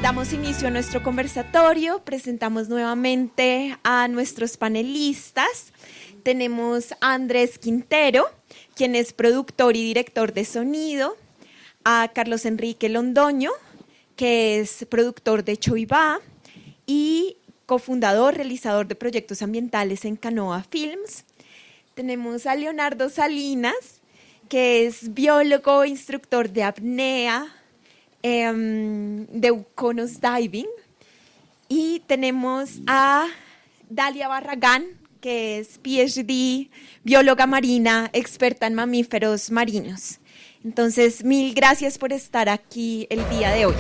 Damos inicio a nuestro conversatorio, presentamos nuevamente a nuestros panelistas. Tenemos a Andrés Quintero, quien es productor y director de sonido, a Carlos Enrique Londoño, que es productor de Choibá y cofundador, realizador de proyectos ambientales en Canoa Films. Tenemos a Leonardo Salinas, que es biólogo, instructor de apnea, de Uconos Diving. Y tenemos a Dalia Barragán, que es PhD, bióloga marina, experta en mamíferos marinos. Entonces, mil gracias por estar aquí el día de hoy.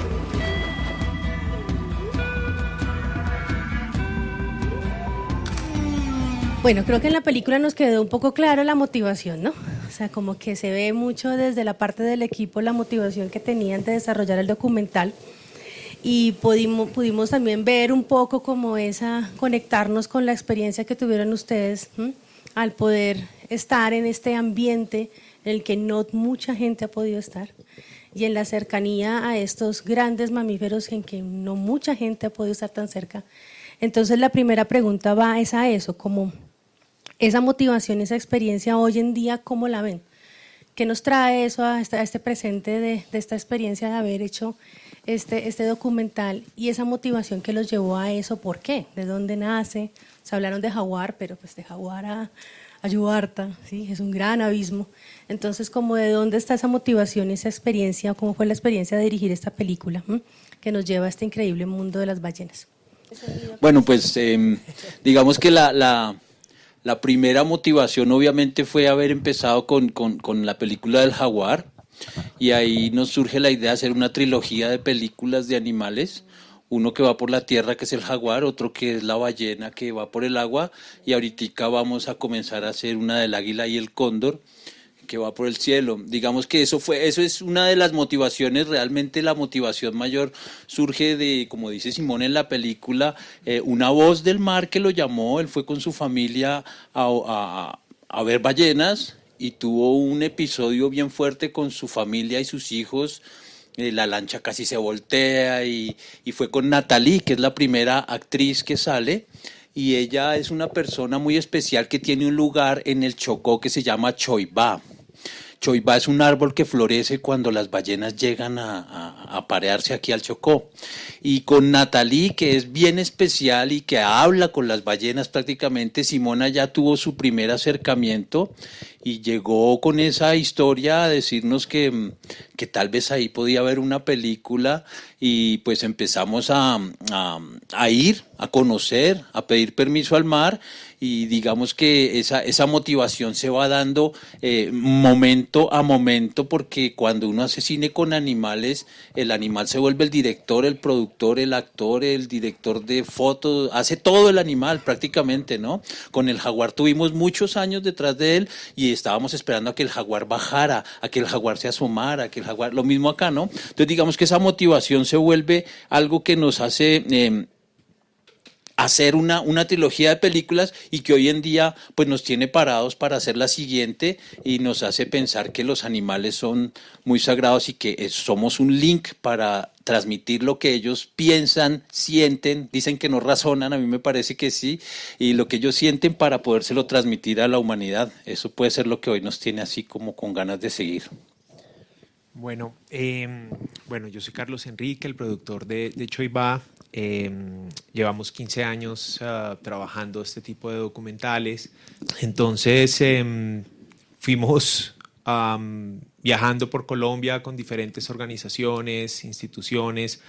Bueno, creo que en la película nos quedó un poco claro la motivación, ¿no? O sea, como que se ve mucho desde la parte del equipo la motivación que tenían de desarrollar el documental y pudimos también ver un poco como conectarnos con la experiencia que tuvieron ustedes al poder estar en este ambiente en el que no mucha gente ha podido estar y en la cercanía a estos grandes mamíferos en que no mucha gente ha podido estar tan cerca. Entonces la primera pregunta va es a eso, como esa motivación, esa experiencia hoy en día, ¿cómo la ven? ¿Qué nos trae eso a este presente de esta experiencia de haber hecho este documental y esa motivación que los llevó a eso? ¿Por qué? ¿De dónde nace? Se hablaron de Jaguar, pero pues de Jaguar a Yubarta, ¿sí? Es un gran abismo. Entonces, ¿cómo de dónde está esa motivación, esa experiencia? ¿Cómo fue la experiencia de dirigir esta película que nos lleva a este increíble mundo de las ballenas? Bueno, pues digamos que la primera motivación obviamente fue haber empezado con la película del jaguar, y ahí nos surge la idea de hacer una trilogía de películas de animales, uno que va por la tierra, que es el jaguar, otro que es la ballena, que va por el agua, y ahorita vamos a comenzar a hacer una del águila y el cóndor, que va por el cielo. Digamos que eso es una de las motivaciones. Realmente la motivación mayor surge de, como dice Simón en la película, una voz del mar que lo llamó. Él fue con su familia a ver ballenas y tuvo un episodio bien fuerte con su familia y sus hijos. La lancha casi se voltea y fue con Natalie, que es la primera actriz que sale. Y ella es una persona muy especial que tiene un lugar en el Chocó que se llama Choibá. Choibá es un árbol que florece cuando las ballenas llegan a aparearse aquí al Chocó. Y con Natalie, que es bien especial y que habla con las ballenas prácticamente, Simona ya tuvo su primer acercamiento y llegó con esa historia a decirnos que tal vez ahí podía haber una película, y pues empezamos a ir, a conocer, a pedir permiso al mar, y digamos que esa motivación se va dando momento a momento, porque cuando uno hace cine con animales, el animal se vuelve el director, el productor, el actor, el director de fotos, hace todo el animal prácticamente, ¿no? Con el jaguar tuvimos muchos años detrás de él y estábamos esperando a que el jaguar bajara, a que el jaguar se asomara, a que el jaguar, lo mismo acá, ¿no? Entonces digamos que esa motivación se vuelve algo que nos hace hacer una trilogía de películas, y que hoy en día pues nos tiene parados para hacer la siguiente, y nos hace pensar que los animales son muy sagrados y que somos un link para transmitir lo que ellos piensan, sienten, dicen que no razonan, a mí me parece que sí, y lo que ellos sienten para podérselo transmitir a la humanidad. Eso puede ser lo que hoy nos tiene así como con ganas de seguir. Bueno, yo soy Carlos Enrique, el productor de Choibá. Llevamos 15 años trabajando este tipo de documentales. Entonces fuimos viajando por Colombia con diferentes organizaciones, instituciones,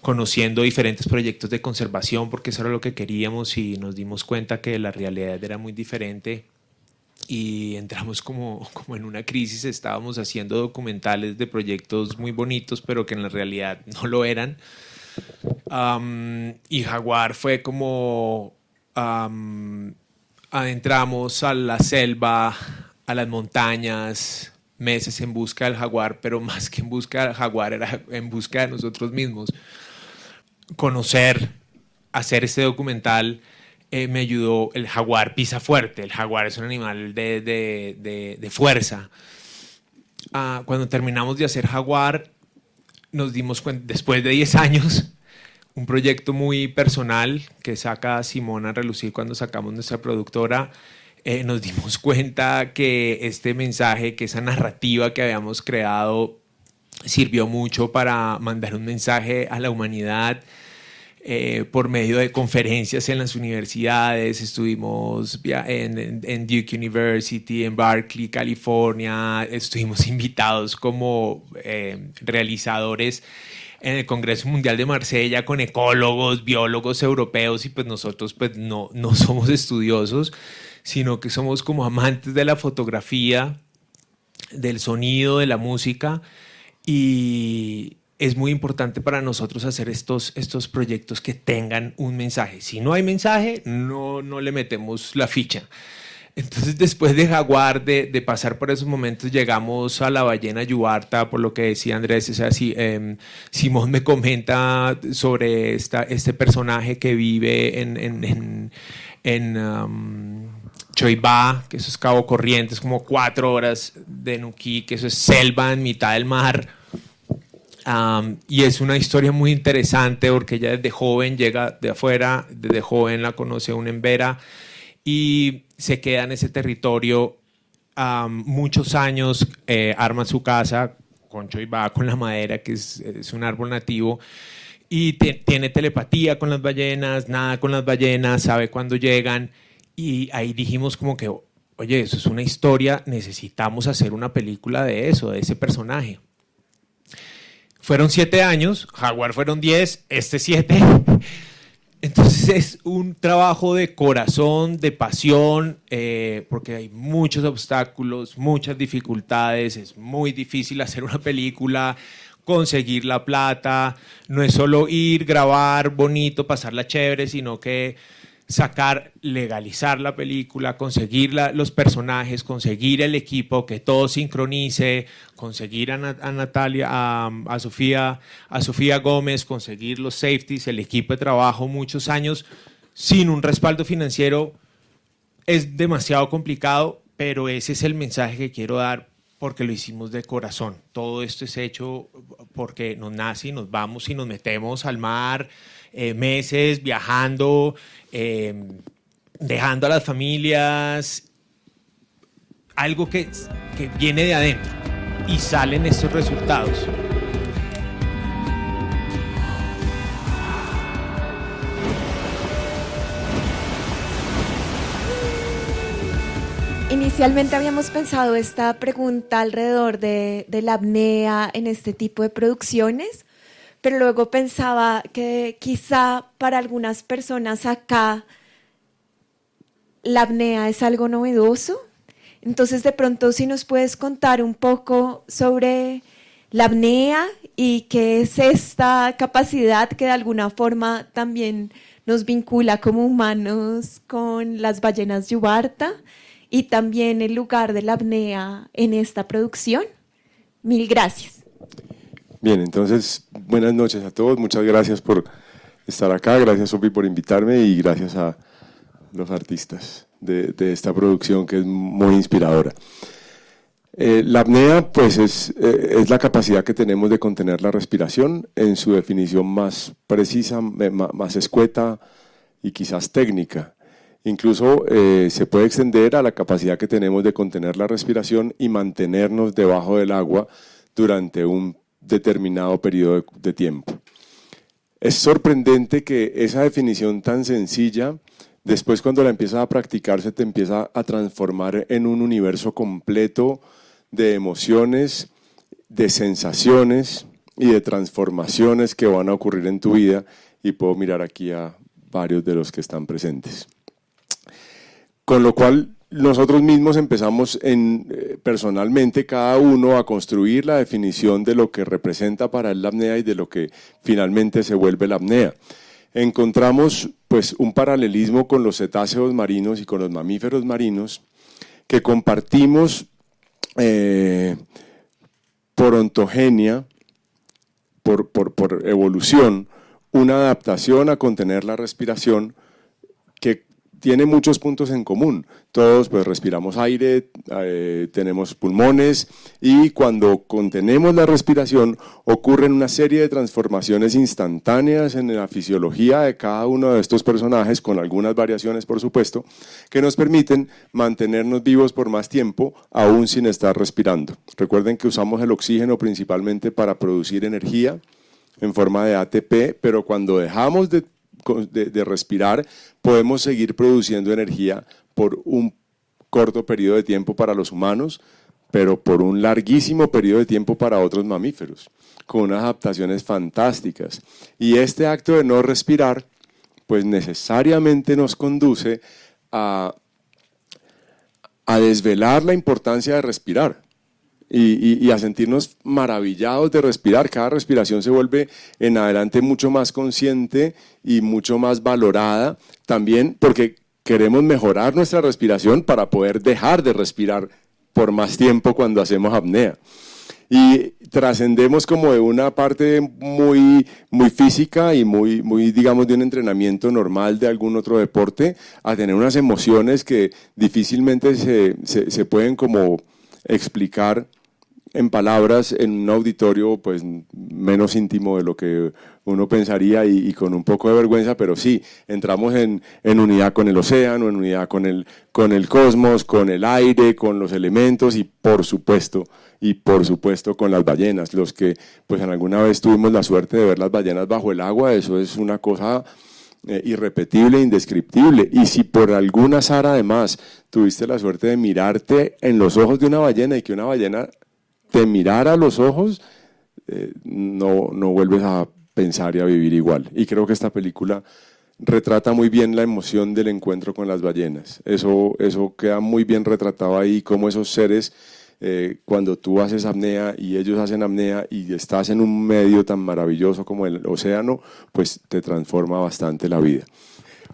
conociendo diferentes proyectos de conservación, porque eso era lo que queríamos, y nos dimos cuenta que la realidad era muy diferente. Y entramos como en una crisis. Estábamos haciendo documentales de proyectos muy bonitos, pero que en la realidad no lo eran. Y Jaguar fue como adentramos a la selva, a las montañas, meses en busca del jaguar, pero más que en busca del jaguar era en busca de nosotros mismos. Conocer, hacer este documental me ayudó. El jaguar pisa fuerte, el jaguar es un animal de fuerza. Cuando terminamos de hacer Jaguar, nos dimos cuenta, después de 10 años, un proyecto muy personal que saca Simón a relucir cuando sacamos nuestra productora, nos dimos cuenta que este mensaje, que esa narrativa que habíamos creado sirvió mucho para mandar un mensaje a la humanidad por medio de conferencias en las universidades. Estuvimos en Duke University, en Berkeley, California, estuvimos invitados como realizadores en el Congreso Mundial de Marsella con ecólogos, biólogos europeos, y pues nosotros pues no somos estudiosos, sino que somos como amantes de la fotografía, del sonido, de la música, y es muy importante para nosotros hacer estos proyectos que tengan un mensaje. Si no hay mensaje, no le metemos la ficha. Entonces, después de Jaguar, de pasar por esos momentos, llegamos a la ballena Yubarta, por lo que decía Andrés. O sea, Simón me comenta sobre este personaje que vive en Choibá, que eso es Cabo Corrientes, como 4 horas de Nuquí, que eso es selva en mitad del mar. Y es una historia muy interesante porque ella desde joven llega de afuera, desde joven la conoce un embera y se queda en ese territorio muchos años, arma su casa con choibá, con la madera, que es un árbol nativo, y tiene telepatía con las ballenas, nada con las ballenas, sabe cuándo llegan, y ahí dijimos como que, oye, eso es una historia, necesitamos hacer una película de eso, de ese personaje. Fueron 7 años, Jaguar fueron 10, 7. Entonces es un trabajo de corazón, de pasión, porque hay muchos obstáculos, muchas dificultades, es muy difícil hacer una película, conseguir la plata, no es solo ir, grabar bonito, pasarla chévere, sino que legalizar la película, conseguir los personajes, conseguir el equipo, que todo sincronice, conseguir a Natalia, a Sofía Gómez, conseguir los safeties, el equipo de trabajo, muchos años sin un respaldo financiero es demasiado complicado, pero ese es el mensaje que quiero dar porque lo hicimos de corazón. Todo esto es hecho porque nos nace y nos vamos y nos metemos al mar, meses viajando, dejando a las familias, algo que viene de adentro y salen estos resultados. Inicialmente habíamos pensado esta pregunta alrededor de la apnea en este tipo de producciones, pero luego pensaba que quizá para algunas personas acá la apnea es algo novedoso. Entonces, de pronto, si nos puedes contar un poco sobre la apnea y qué es esta capacidad que de alguna forma también nos vincula como humanos con las ballenas Yubarta y también el lugar de la apnea en esta producción. Mil gracias. Bien, entonces, buenas noches a todos. Muchas gracias por estar acá. Gracias, Sofi, por invitarme y gracias a los artistas de esta producción que es muy inspiradora. La apnea, pues, es la capacidad que tenemos de contener la respiración en su definición más precisa, más escueta y quizás técnica. Incluso se puede extender a la capacidad que tenemos de contener la respiración y mantenernos debajo del agua durante un determinado periodo de tiempo. Es sorprendente que esa definición tan sencilla, después cuando la empiezas a practicar, se te empieza a transformar en un universo completo de emociones, de sensaciones y de transformaciones que van a ocurrir en tu vida, y puedo mirar aquí a varios de los que están presentes. Con lo cual, nosotros mismos empezamos personalmente cada uno a construir la definición de lo que representa para él la apnea y de lo que finalmente se vuelve la apnea. Encontramos pues un paralelismo con los cetáceos marinos y con los mamíferos marinos que compartimos por ontogenia, por evolución, una adaptación a contener la respiración que tiene muchos puntos en común. Todos pues respiramos aire, tenemos pulmones y cuando contenemos la respiración ocurren una serie de transformaciones instantáneas en la fisiología de cada uno de estos personajes, con algunas variaciones por supuesto, que nos permiten mantenernos vivos por más tiempo aún sin estar respirando. Recuerden que usamos el oxígeno principalmente para producir energía en forma de ATP, pero cuando dejamos de respirar, podemos seguir produciendo energía por un corto periodo de tiempo para los humanos, pero por un larguísimo periodo de tiempo para otros mamíferos, con unas adaptaciones fantásticas. Y este acto de no respirar, pues necesariamente nos conduce a desvelar la importancia de respirar. Y a sentirnos maravillados de respirar. Cada respiración se vuelve en adelante mucho más consciente y mucho más valorada, también porque queremos mejorar nuestra respiración para poder dejar de respirar por más tiempo cuando hacemos apnea. Y trascendemos como de una parte muy, muy física y muy, digamos, de un entrenamiento normal de algún otro deporte, a tener unas emociones que difícilmente se pueden como explicar en palabras en un auditorio pues menos íntimo de lo que uno pensaría y con un poco de vergüenza, pero sí, entramos en unidad con el océano, en unidad con el cosmos, con el aire, con los elementos y por supuesto con las ballenas. Los que pues en alguna vez tuvimos la suerte de ver las ballenas bajo el agua, eso es una cosa irrepetible, indescriptible. Y si por algún azar además tuviste la suerte de mirarte en los ojos de una ballena y que una ballena te mirara a los ojos, no vuelves a pensar y a vivir igual. Y creo que esta película retrata muy bien la emoción del encuentro con las ballenas. Eso queda muy bien retratado ahí, cómo esos seres, cuando tú haces apnea y ellos hacen apnea y estás en un medio tan maravilloso como el océano, pues te transforma bastante la vida.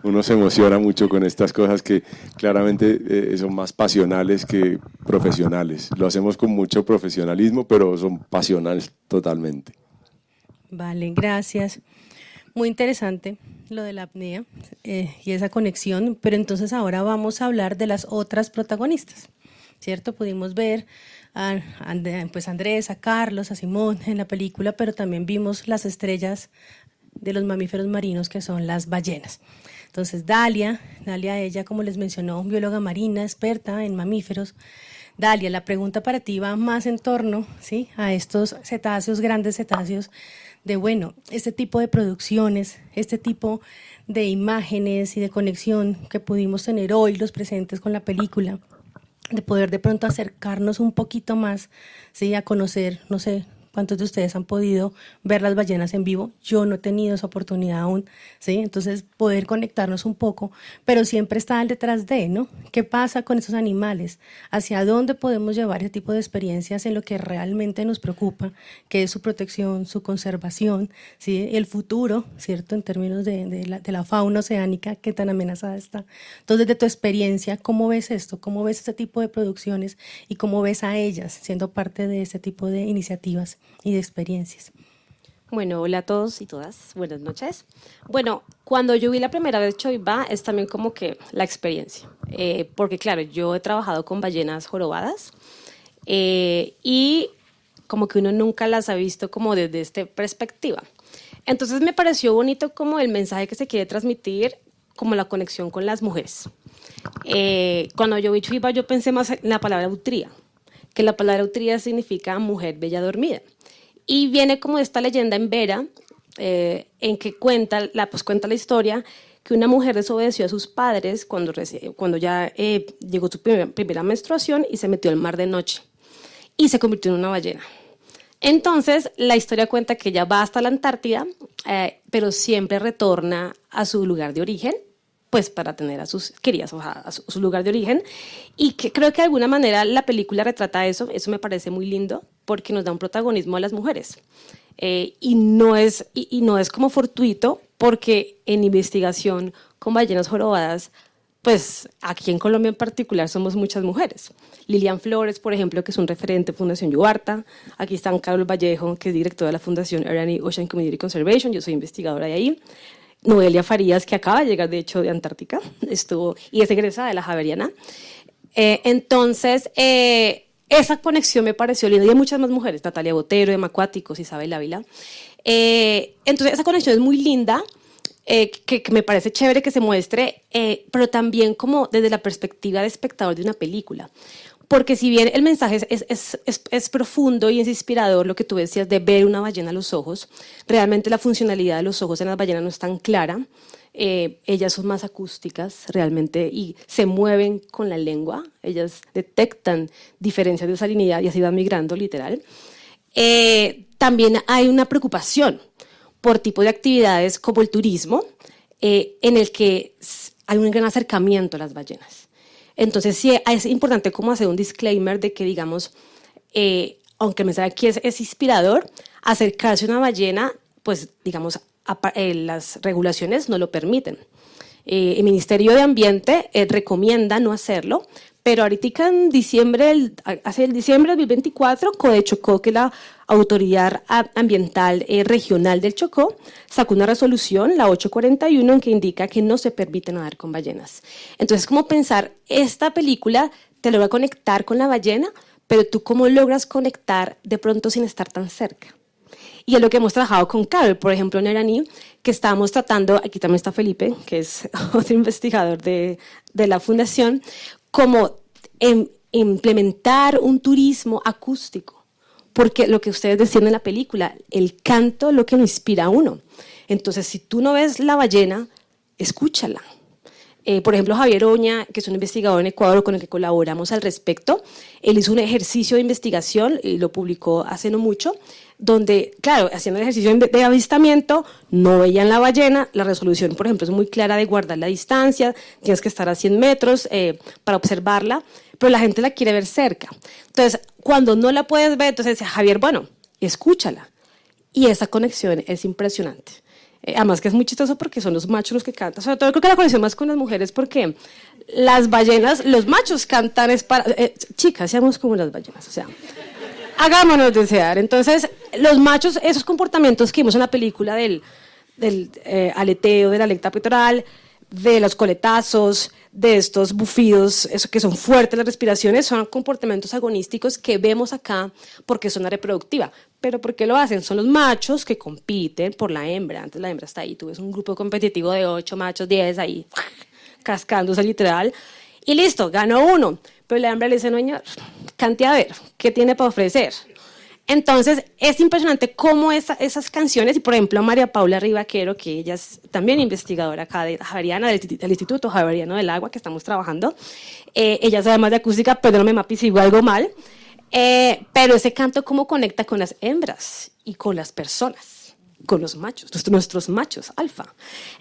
Uno se emociona mucho con estas cosas que claramente son más pasionales que profesionales. Lo hacemos con mucho profesionalismo, pero son pasionales totalmente. Vale, gracias. Muy interesante lo de la apnea y esa conexión, pero entonces ahora vamos a hablar de las otras protagonistas, ¿cierto? Pudimos ver pues a Andrés, a Carlos, a Simón en la película, pero también vimos las estrellas de los mamíferos marinos que son las ballenas. Entonces Dalia, ella, como les mencionó, bióloga marina, experta en mamíferos. Dalia, la pregunta para ti va más en torno, ¿sí?, a estos cetáceos, grandes cetáceos, de bueno, este tipo de producciones, este tipo de imágenes y de conexión que pudimos tener hoy los presentes con la película, de poder de pronto acercarnos un poquito más, ¿sí?, a conocer, no sé, ¿cuántos de ustedes han podido ver las ballenas en vivo? Yo no he tenido esa oportunidad aún, ¿sí? Entonces, poder conectarnos un poco, pero siempre está el detrás de, ¿no? ¿Qué pasa con esos animales? ¿Hacia dónde podemos llevar ese tipo de experiencias en lo que realmente nos preocupa, que es su protección, su conservación, ¿sí?, el futuro, ¿cierto?, en términos de la fauna oceánica, qué tan amenazada está. Entonces, de tu experiencia, ¿cómo ves esto? ¿Cómo ves este tipo de producciones y cómo ves a ellas siendo parte de este tipo de iniciativas y de experiencias? Bueno, hola a todos y todas, buenas noches. Bueno, cuando yo vi la primera vez Choiva es también como que la experiencia, porque claro, yo he trabajado con ballenas jorobadas y como que uno nunca las ha visto como desde esta perspectiva. Entonces me pareció bonito como el mensaje que se quiere transmitir, como la conexión con las mujeres. Cuando yo vi Choiva yo pensé más en la palabra utría, que la palabra utría significa mujer bella dormida. Y viene como esta leyenda en Vera, en que cuenta la historia que una mujer desobedeció a sus padres cuando ya llegó su primera menstruación y se metió al mar de noche y se convirtió en una ballena. Entonces, la historia cuenta que ella va hasta la Antártida, pero siempre retorna a su lugar de origen, pues para tener a sus crías, o sea, a su lugar de origen, y que creo que de alguna manera la película retrata eso me parece muy lindo, porque nos da un protagonismo a las mujeres, y no es como fortuito, porque en investigación con ballenas jorobadas, pues aquí en Colombia en particular somos muchas mujeres. Lilian Flores, por ejemplo, que es un referente de Fundación Yubarta. Aquí está Carlos Vallejo, que es director de la Fundación Ariane Ocean Community Conservation, yo soy investigadora de ahí. Noelia Farías, que acaba de llegar de hecho de Antártica, estuvo y es egresada de la Javeriana. Entonces, esa conexión me pareció linda. Y hay muchas más mujeres, Natalia Botero, Emma Cuáticos, Isabel Ávila. Entonces, esa conexión es muy linda, que me parece chévere que se muestre, pero también como desde la perspectiva de espectador de una película. Porque si bien el mensaje es profundo y es inspirador, lo que tú decías de ver una ballena a los ojos, realmente la funcionalidad de los ojos en las ballenas no es tan clara. Ellas son más acústicas realmente y se mueven con la lengua. Ellas detectan diferencias de salinidad y así van migrando, literal. También hay una preocupación por tipo de actividades como el turismo, en el que hay un gran acercamiento a las ballenas. Entonces, sí, es importante como hacer un disclaimer de que, digamos, aunque el mensaje aquí es inspirador, acercarse a una ballena, pues, digamos, las regulaciones no lo permiten. El Ministerio de Ambiente recomienda no hacerlo, pero ahorita en diciembre, hace el diciembre de 2024, Codechocó, que es la Autoridad Ambiental Regional del Chocó, sacó una resolución, la 841, en que indica que no se permite nadar con ballenas. Entonces, como pensar, esta película te logra conectar con la ballena, pero tú cómo logras conectar de pronto sin estar tan cerca. Y es lo que hemos trabajado con Carol, por ejemplo, en Eraní, que estábamos tratando, aquí también está Felipe, que es otro investigador de la fundación, como implementar un turismo acústico, porque lo que ustedes decían en la película, el canto es lo que nos inspira a uno. Entonces, si tú no ves la ballena, escúchala. Por ejemplo, Javier Oña, que es un investigador en Ecuador con el que colaboramos al respecto, él hizo un ejercicio de investigación y lo publicó hace no mucho, donde, claro, haciendo el ejercicio de avistamiento, no veían la ballena, la resolución, por ejemplo, es muy clara de guardar la distancia, tienes que estar a 100 metros para observarla, pero la gente la quiere ver cerca. Entonces, cuando no la puedes ver, entonces dice, Javier, bueno, escúchala. Y esa conexión es impresionante. Además que es muy chistoso porque son los machos los que cantan. Sobre todo creo que la conexión más con las mujeres porque las ballenas, los machos cantan es para... chicas, seamos como las ballenas, o sea, hagámonos desear. Entonces, los machos, esos comportamientos que vimos en la película del aleteo, de la alerta pectoral, de los coletazos, de estos bufidos, eso que son fuertes las respiraciones, son comportamientos agonísticos que vemos acá porque es una reproductiva. ¿Pero por qué lo hacen? Son los machos que compiten por la hembra. Antes la hembra está ahí, tú ves un grupo competitivo de 8 machos, 10 ahí, cascándose literal, y listo, ganó uno. Pero la hembra le dice, no, señor, cante a ver, ¿qué tiene para ofrecer? Entonces, es impresionante cómo esas canciones, y por ejemplo, María Paula Rivaquero, que ella es también investigadora acá de Javeriana, del Instituto Javeriano del Agua, que estamos trabajando, ella sabe más de acústica, perdóname, Mapi, si digo algo mal, pero ese canto cómo conecta con las hembras y con las personas, con los machos, nuestros machos, alfa.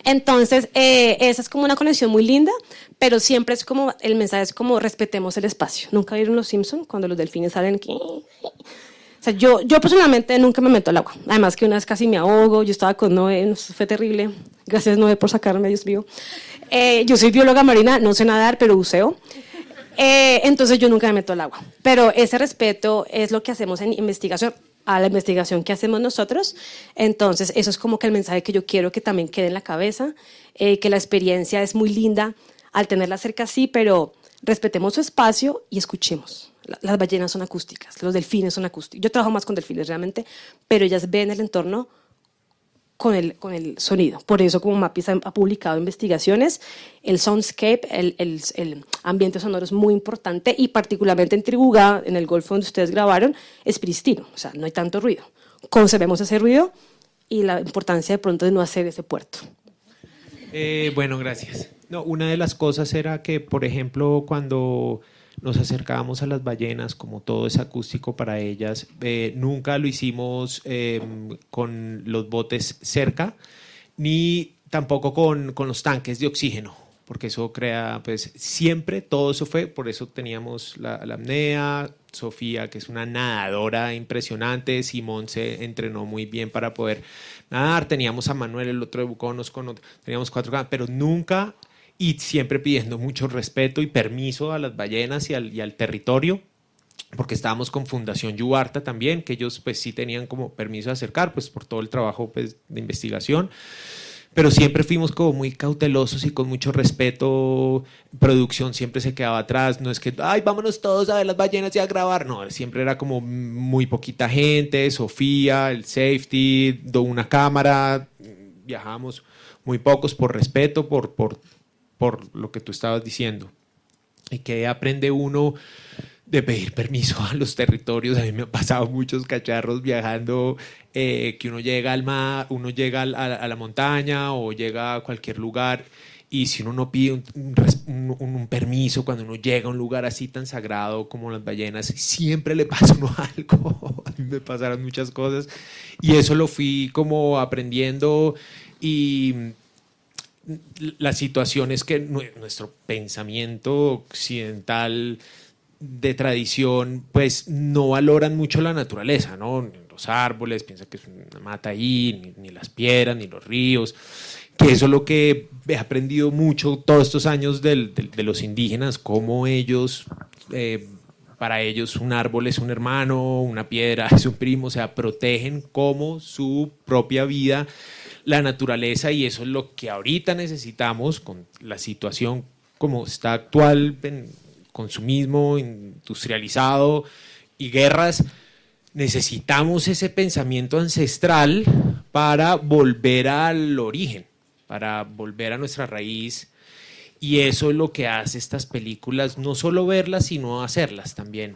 Entonces, esa es como una conexión muy linda, pero siempre es como, el mensaje es como respetemos el espacio. ¿Nunca vieron Los Simpson cuando los delfines salen aquí? O sea, yo personalmente nunca me meto al agua. Además que una vez casi me ahogo, yo estaba con Noé, fue terrible. Gracias Noé por sacarme, Dios mío. Yo soy bióloga marina, no sé nadar, pero buceo. Entonces yo nunca me meto al agua. Pero ese respeto es lo que hacemos en investigación, a la investigación que hacemos nosotros. Entonces eso es como que el mensaje que yo quiero que también quede en la cabeza, que la experiencia es muy linda al tenerla cerca, sí, pero respetemos su espacio y escuchemos. Las ballenas son acústicas, los delfines son acústicos. Yo trabajo más con delfines realmente, pero ellas ven el entorno con el sonido. Por eso, como Mapis ha publicado investigaciones, el soundscape, el ambiente sonoro es muy importante y particularmente en Tribugá, en el Golfo donde ustedes grabaron, es pristino, o sea, no hay tanto ruido. Conservemos ese ruido y la importancia de pronto de no hacer ese puerto. Bueno, gracias. No, una de las cosas era que, por ejemplo, cuando nos acercábamos a las ballenas, como todo es acústico para ellas, nunca lo hicimos con los botes cerca, ni tampoco con los tanques de oxígeno, porque eso crea, pues siempre todo eso fue, por eso teníamos la apnea, Sofía, que es una nadadora impresionante, Simón se entrenó muy bien para poder nadar, teníamos a Manuel, el otro de Buconos, teníamos 4, pero nunca... Y siempre pidiendo mucho respeto y permiso a las ballenas y al territorio, porque estábamos con Fundación Yubarta también, que ellos pues sí tenían como permiso de acercar, pues por todo el trabajo pues, de investigación. pero siempre fuimos como muy cautelosos y con mucho respeto. Producción siempre se quedaba atrás, no es que, ay, vámonos todos a ver las ballenas y a grabar, no, siempre era como muy poquita gente, Sofía, el safety, una cámara, viajamos muy pocos por respeto, por lo que tú estabas diciendo. Y que aprende uno de pedir permiso a los territorios. A mí me han pasado muchos cacharros viajando, que uno llega al mar, uno llega a la montaña o llega a cualquier lugar, y si uno no pide un permiso cuando uno llega a un lugar así tan sagrado como las ballenas, siempre le pasa a uno algo. A mí me pasaron muchas cosas y eso lo fui como aprendiendo. Y la situación es que nuestro pensamiento occidental de tradición pues no valoran mucho la naturaleza, ¿no? Los árboles, piensan que es una mata ahí, ni las piedras, ni los ríos, que eso es lo que he aprendido mucho todos estos años de los indígenas, cómo ellos, para ellos un árbol es un hermano, una piedra es un primo, o sea, protegen como su propia vida la naturaleza, y eso es lo que ahorita necesitamos con la situación como está actual, en consumismo industrializado y guerras. Necesitamos ese pensamiento ancestral para volver al origen, para volver a nuestra raíz, y eso es lo que hace estas películas, no solo verlas sino hacerlas también,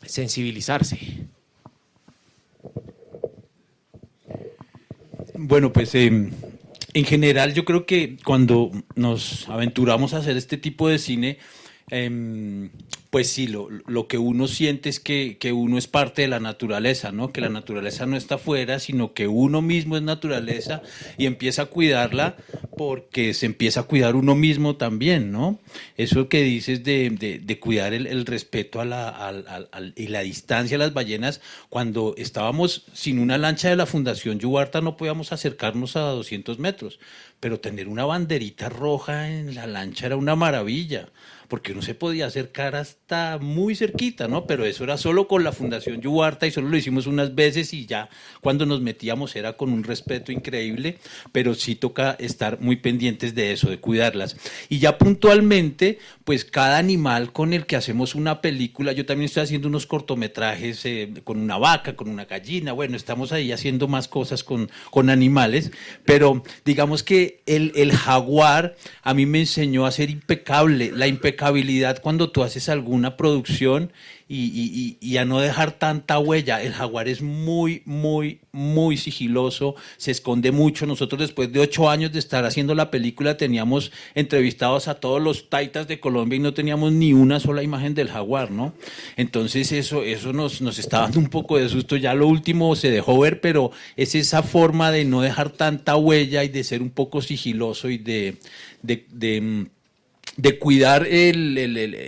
sensibilizarse. Bueno, pues en general yo creo que cuando nos aventuramos a hacer este tipo de cine, pues sí, lo que uno siente es que uno es parte de la naturaleza, ¿no? Que la naturaleza no está afuera, sino que uno mismo es naturaleza y empieza a cuidarla porque se empieza a cuidar uno mismo también, ¿no? Eso que dices de cuidar el respeto y la distancia a las ballenas. Cuando estábamos sin una lancha de la Fundación Yubarta no podíamos acercarnos a 200 metros, pero tener una banderita roja en la lancha era una maravilla, porque uno se podía acercar hasta muy cerquita, ¿no? Pero eso era solo con la Fundación Yubarta y solo lo hicimos unas veces, y ya cuando nos metíamos era con un respeto increíble, pero sí toca estar muy pendientes de eso, de cuidarlas. Y ya puntualmente, pues cada animal con el que hacemos una película, yo también estoy haciendo unos cortometrajes con una vaca, con una gallina, bueno, estamos ahí haciendo más cosas con animales, pero digamos que el jaguar a mí me enseñó a ser impecable, la impecabilidad cuando tú haces alguna producción y a no dejar tanta huella. El jaguar es muy, muy, muy sigiloso, se esconde mucho. Nosotros después de 8 años de estar haciendo la película teníamos entrevistados a todos los taitas de Colombia y no teníamos ni una sola imagen del jaguar, ¿no? Entonces eso nos está dando un poco de susto. Ya lo último se dejó ver, pero es esa forma de no dejar tanta huella y de ser un poco sigiloso y de cuidar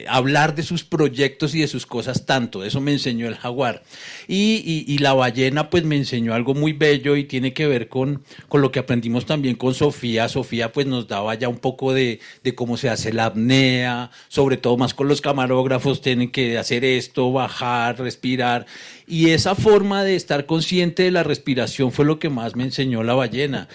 hablar de sus proyectos y de sus cosas tanto. Eso me enseñó el jaguar. Y la ballena pues me enseñó algo muy bello y tiene que ver con lo que aprendimos también con Sofía. Sofía pues nos daba ya un poco de cómo se hace la apnea, sobre todo más con los camarógrafos, tienen que hacer esto, bajar, respirar. Y esa forma de estar consciente de la respiración fue lo que más me enseñó la ballena.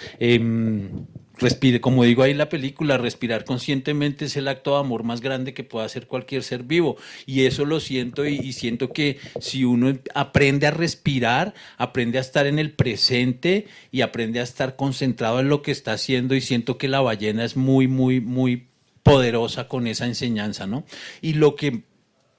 Respire, como digo ahí en la película, respirar conscientemente es el acto de amor más grande que pueda hacer cualquier ser vivo, y eso lo siento, y siento que si uno aprende a respirar, aprende a estar en el presente y aprende a estar concentrado en lo que está haciendo, y siento que la ballena es muy, muy, muy poderosa con esa enseñanza, ¿no? Y lo que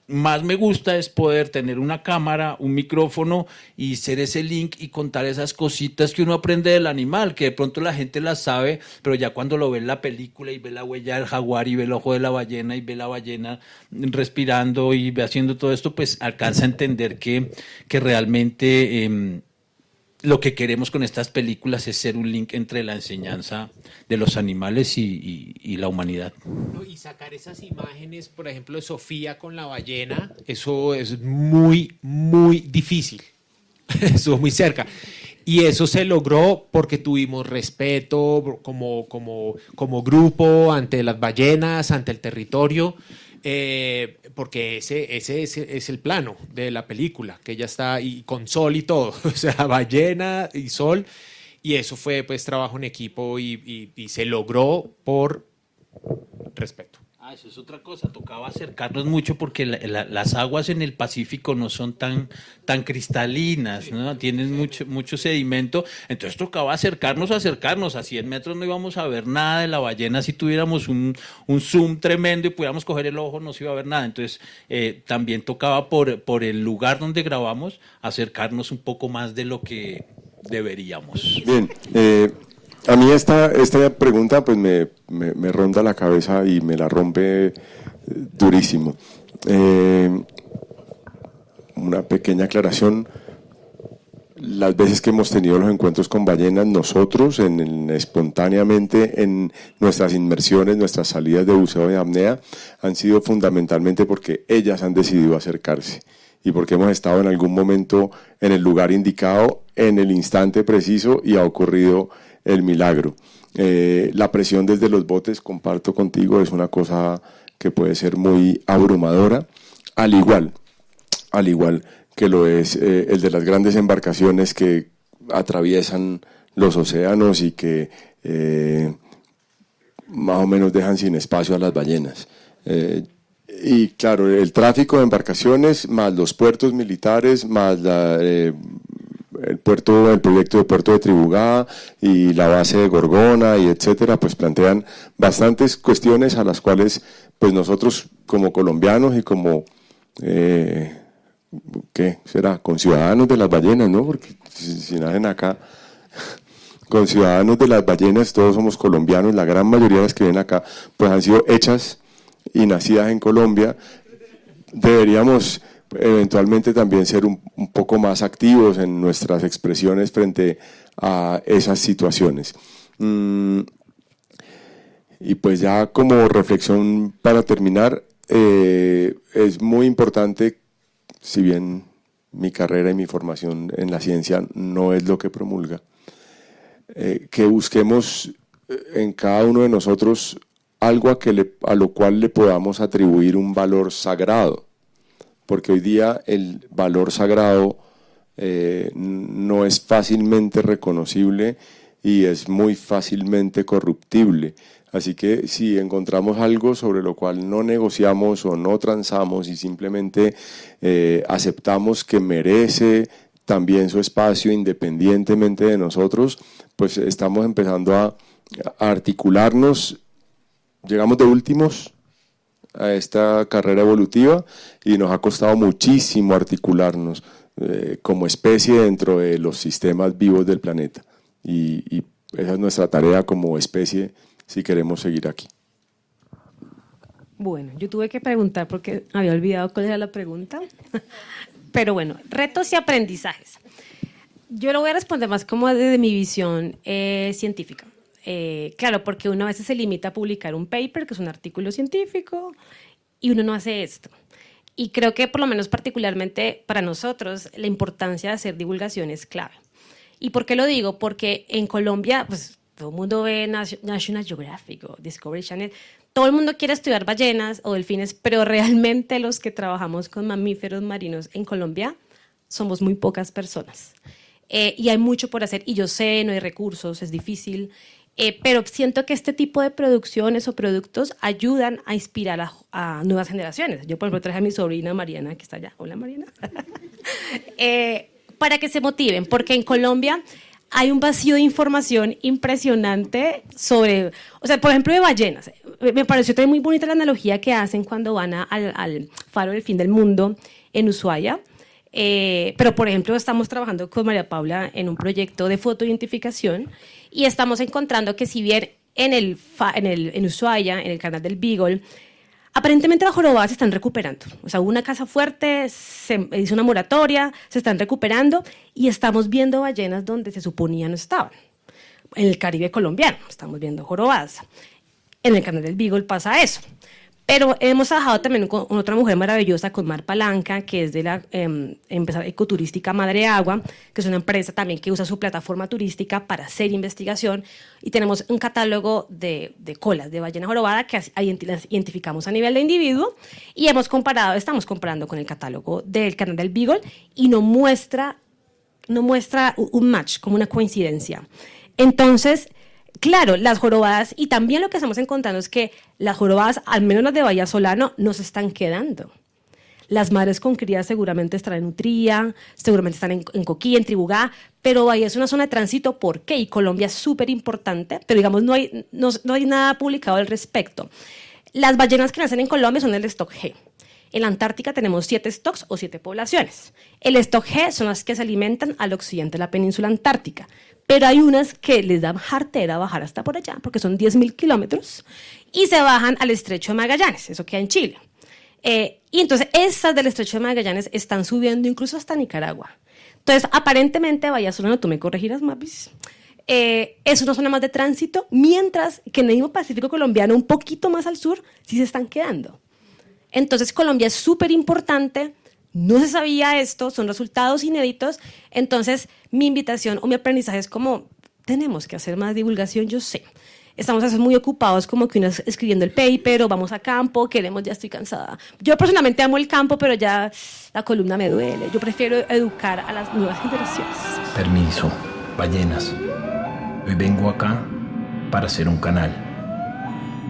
más me gusta es poder tener una cámara, un micrófono y ser ese link y contar esas cositas que uno aprende del animal, que de pronto la gente las sabe, pero ya cuando lo ve en la película y ve la huella del jaguar y ve el ojo de la ballena y ve la ballena respirando y ve haciendo todo esto, pues alcanza a entender que realmente lo que queremos con estas películas es ser un link entre la enseñanza de los animales y la humanidad. Y sacar esas imágenes, por ejemplo, de Sofía con la ballena, eso es muy, muy difícil. Estuvo muy cerca. Y eso se logró porque tuvimos respeto como grupo ante las ballenas, ante el territorio. Porque ese es el plano de la película, que ya está y con sol y todo, o sea, ballena y sol, Y eso fue pues trabajo en equipo y se logró por respeto. Eso es otra cosa, tocaba acercarnos mucho porque las aguas en el Pacífico no son tan cristalinas, ¿no? Tienen mucho sedimento, entonces tocaba acercarnos, a 100 metros no íbamos a ver nada de la ballena, si tuviéramos un zoom tremendo y pudiéramos coger el ojo no se iba a ver nada, entonces también tocaba por el lugar donde grabamos acercarnos un poco más de lo que deberíamos. Bien, a mí esta pregunta pues me ronda la cabeza y me la rompe durísimo. Una pequeña aclaración. Las veces que hemos tenido los encuentros con ballenas, nosotros espontáneamente en nuestras inmersiones, nuestras salidas de buceo de apnea, han sido fundamentalmente porque ellas han decidido acercarse y porque hemos estado en algún momento en el lugar indicado, en el instante preciso y ha ocurrido el milagro. La presión desde los botes, comparto contigo, es una cosa que puede ser muy abrumadora, al igual que lo es el de las grandes embarcaciones que atraviesan los océanos y que más o menos dejan sin espacio a las ballenas. Y claro, el tráfico de embarcaciones, más los puertos militares, más el proyecto de puerto de Tribugá y la base de Gorgona y etcétera, pues plantean bastantes cuestiones a las cuales pues nosotros como colombianos y como ¿qué será? Con ciudadanos de las ballenas, ¿no? Porque si nacen acá, con ciudadanos de las ballenas, todos somos colombianos, la gran mayoría de las que vienen acá pues han sido hechas y nacidas en Colombia. Deberíamos eventualmente también ser un poco más activos en nuestras expresiones frente a esas situaciones. Y pues ya como reflexión para terminar, es muy importante, si bien mi carrera y mi formación en la ciencia no es lo que promulga, que busquemos en cada uno de nosotros algo a lo cual le podamos atribuir un valor sagrado. Porque hoy día el valor sagrado no es fácilmente reconocible y es muy fácilmente corruptible. Así que si encontramos algo sobre lo cual no negociamos o no transamos y simplemente aceptamos que merece también su espacio independientemente de nosotros, pues estamos empezando a articularnos, llegamos de últimos a esta carrera evolutiva y nos ha costado muchísimo articularnos como especie dentro de los sistemas vivos del planeta y esa es nuestra tarea como especie si queremos seguir aquí. Bueno, yo tuve que preguntar porque había olvidado cuál era la pregunta, pero bueno, retos y aprendizajes. Yo lo voy a responder más como desde mi visión científica. Claro, porque uno a veces se limita a publicar un paper, que es un artículo científico, y uno no hace esto. Y creo que por lo menos particularmente para nosotros la importancia de hacer divulgación es clave. ¿Y por qué lo digo? Porque en Colombia, pues todo el mundo ve National Geographic o Discovery Channel, todo el mundo quiere estudiar ballenas o delfines, pero realmente los que trabajamos con mamíferos marinos en Colombia somos muy pocas personas. Y hay mucho por hacer, y yo sé, no hay recursos, es difícil, pero siento que este tipo de producciones o productos ayudan a inspirar a nuevas generaciones. Yo, por ejemplo, traje a mi sobrina Mariana, que está allá. Hola, Mariana. Para que se motiven, porque en Colombia hay un vacío de información impresionante sobre, o sea, por ejemplo, de ballenas. Me pareció también muy bonita la analogía que hacen cuando van al Faro del Fin del Mundo en Ushuaia. Pero, por ejemplo, estamos trabajando con María Paula en un proyecto de fotoidentificación y estamos encontrando que si bien en Ushuaia, en el canal del Beagle, aparentemente las jorobadas se están recuperando. O sea, hubo una caza fuerte, se hizo una moratoria, se están recuperando y estamos viendo ballenas donde se suponía no estaban. En el Caribe colombiano estamos viendo jorobadas. En el canal del Beagle pasa eso. Pero hemos trabajado también con otra mujer maravillosa, con Mar Palanca, que es de la empresa ecoturística Madre Agua, que es una empresa también que usa su plataforma turística para hacer investigación. Y tenemos un catálogo de colas de ballena jorobada que las identificamos a nivel de individuo y estamos comparando con el catálogo del canal del Beagle y nos muestra no muestra un match, como una coincidencia. Entonces, claro, las jorobadas, y también lo que estamos encontrando es que las jorobadas, al menos las de Bahía Solano, no se están quedando. Las madres con crías seguramente están en Utría, seguramente están en Coquí, en Tribugá, pero Bahía es una zona de tránsito, ¿por qué? Y Colombia es súper importante, pero digamos no hay nada publicado al respecto. Las ballenas que nacen en Colombia son el stock G. En la Antártica tenemos 7 stocks o 7 poblaciones. El stock G son las que se alimentan al occidente de la península antártica, pero hay unas que les da jartera bajar hasta por allá, porque son 10.000 kilómetros, y se bajan al estrecho de Magallanes, eso queda en Chile. Y entonces estas del estrecho de Magallanes están subiendo incluso hasta Nicaragua. Entonces, aparentemente, Bahía Solano, tú me corregirás, Mapis, es una zona más de tránsito, mientras que en el mismo Pacífico colombiano, un poquito más al sur, sí se están quedando. Entonces, Colombia es súper importante, no se sabía esto, son resultados inéditos. Entonces, mi invitación o mi aprendizaje es como, tenemos que hacer más divulgación, yo sé. Estamos a veces muy ocupados como que uno escribiendo el paper o vamos a campo, ya estoy cansada. Yo personalmente amo el campo, pero ya la columna me duele. Yo prefiero educar a las nuevas generaciones. Permiso, ballenas. Hoy vengo acá para ser un canal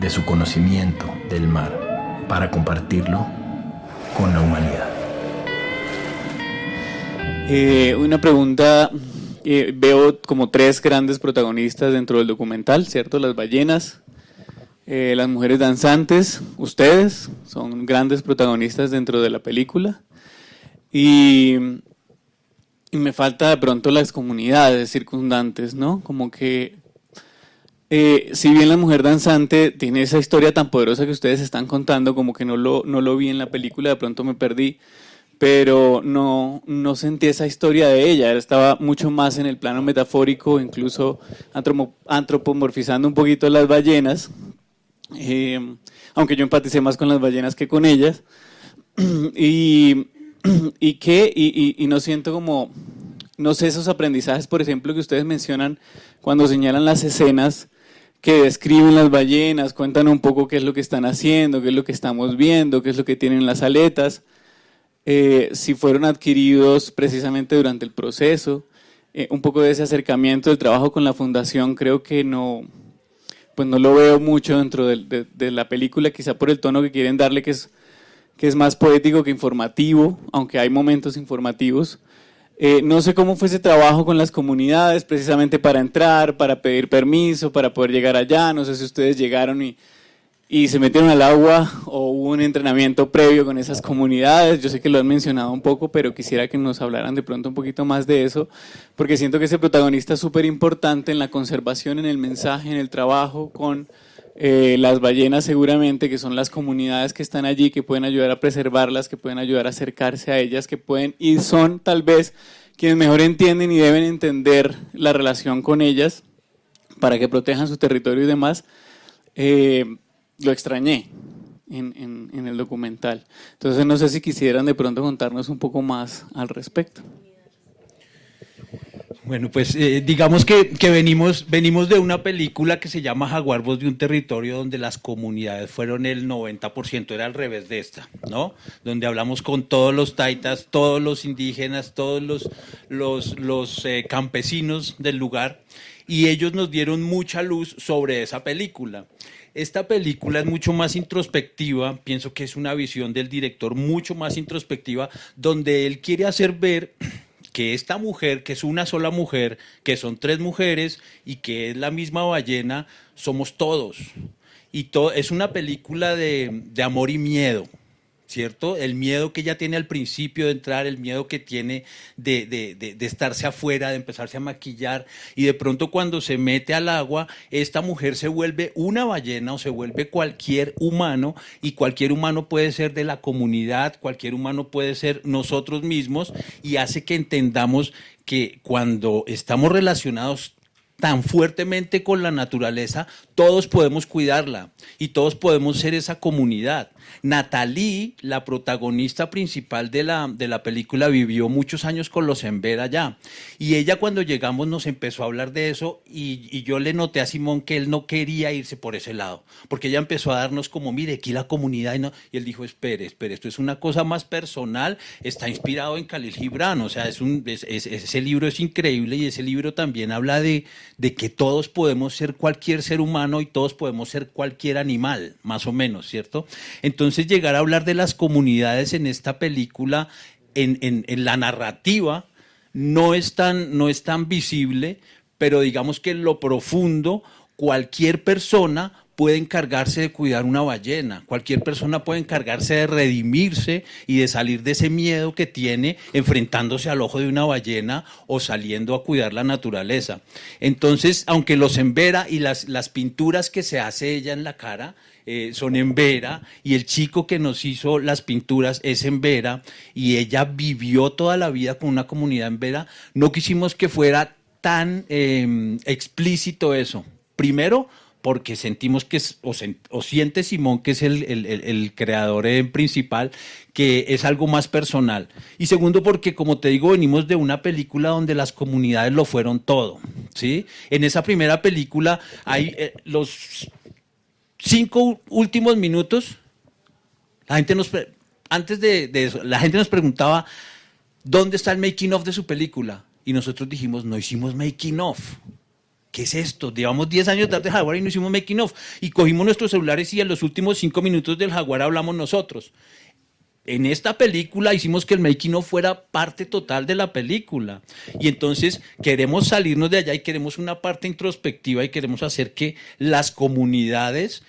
de su conocimiento del mar, para compartirlo con la humanidad. Una pregunta. Veo como 3 grandes protagonistas dentro del documental, ¿cierto? Las ballenas, las mujeres danzantes, ustedes son grandes protagonistas dentro de la película. Y me falta de pronto las comunidades circundantes, ¿no? Como que, si bien la mujer danzante tiene esa historia tan poderosa que ustedes están contando, como que no lo vi en la película, de pronto me perdí. Pero no sentí esa historia de ella, estaba mucho más en el plano metafórico, incluso antropomorfizando un poquito las ballenas, aunque yo empaticé más con las ballenas que con ellas, y no siento como, no sé, esos aprendizajes, por ejemplo, que ustedes mencionan cuando señalan las escenas que describen las ballenas, cuentan un poco qué es lo que están haciendo, qué es lo que estamos viendo, qué es lo que tienen en las aletas. Si fueron adquiridos precisamente durante el proceso, un poco de ese acercamiento del trabajo con la fundación, creo que no lo veo mucho dentro de la película, quizá por el tono que quieren darle, que es más poético que informativo, aunque hay momentos informativos. No sé cómo fue ese trabajo con las comunidades, precisamente para entrar, para pedir permiso, para poder llegar allá. No sé si ustedes llegaron y se metieron al agua o hubo un entrenamiento previo con esas comunidades. Yo sé que lo han mencionado un poco, pero quisiera que nos hablaran de pronto un poquito más de eso, porque siento que ese protagonista es súper importante en la conservación, en el mensaje, en el trabajo con las ballenas seguramente, que son las comunidades que están allí, que pueden ayudar a preservarlas, que pueden ayudar a acercarse a ellas, que pueden y son tal vez quienes mejor entienden y deben entender la relación con ellas para que protejan su territorio y demás. Lo extrañé en el documental. Entonces no sé si quisieran de pronto contarnos un poco más al respecto. Bueno, pues digamos que venimos de una película que se llama Jaguar, Voz de un Territorio, donde las comunidades fueron el 90%, era al revés de esta, ¿no? Donde hablamos con todos los taitas, todos los indígenas, todos los campesinos del lugar, y ellos nos dieron mucha luz sobre esa película. Esta película es mucho más introspectiva, pienso que es una visión del director mucho más introspectiva, donde él quiere hacer ver que esta mujer, que es una sola mujer, que son 3 mujeres y que es la misma ballena, somos todos. Y es una película de amor y miedo, ¿cierto? El miedo que ella tiene al principio de entrar, el miedo que tiene de estarse afuera, de empezarse a maquillar, y de pronto cuando se mete al agua, esta mujer se vuelve una ballena o se vuelve cualquier humano, y cualquier humano puede ser de la comunidad, cualquier humano puede ser nosotros mismos, y hace que entendamos que cuando estamos relacionados tan fuertemente con la naturaleza, todos podemos cuidarla y todos podemos ser esa comunidad. Natalie, la protagonista principal de la película, vivió muchos años con los Embera allá. Y ella, cuando llegamos, nos empezó a hablar de eso y yo le noté a Simón que él no quería irse por ese lado, porque ella empezó a darnos como, mire, aquí la comunidad, y él dijo, espere, esto es una cosa más personal, está inspirado en Khalil Gibran, o sea, ese libro es increíble, y ese libro también habla de que todos podemos ser cualquier ser humano y todos podemos ser cualquier animal, más o menos, ¿cierto? Entonces, llegar a hablar de las comunidades en esta película, en la narrativa, no es tan visible, pero digamos que en lo profundo, cualquier persona puede encargarse de cuidar una ballena, cualquier persona puede encargarse de redimirse y de salir de ese miedo que tiene enfrentándose al ojo de una ballena o saliendo a cuidar la naturaleza. Entonces, aunque los Embera y las pinturas que se hace ella en la cara son Embera, y el chico que nos hizo las pinturas es Embera, y ella vivió toda la vida con una comunidad Embera, no quisimos que fuera tan explícito eso. Primero, porque sentimos que o siente Simón, que es el creador principal, que es algo más personal. Y segundo, porque, como te digo, venimos de una película donde las comunidades lo fueron todo, ¿sí? En esa primera película hay los 5 últimos minutos, antes de eso, la gente nos preguntaba, ¿dónde está el making of de su película? Y nosotros dijimos, no hicimos making of. ¿Qué es esto? Llevamos 10 años detrás de Jaguar y no hicimos making of. Y cogimos nuestros celulares y en los últimos 5 minutos del Jaguar hablamos nosotros. En esta película hicimos que el making of fuera parte total de la película. Y entonces queremos salirnos de allá y queremos una parte introspectiva y queremos hacer que las comunidades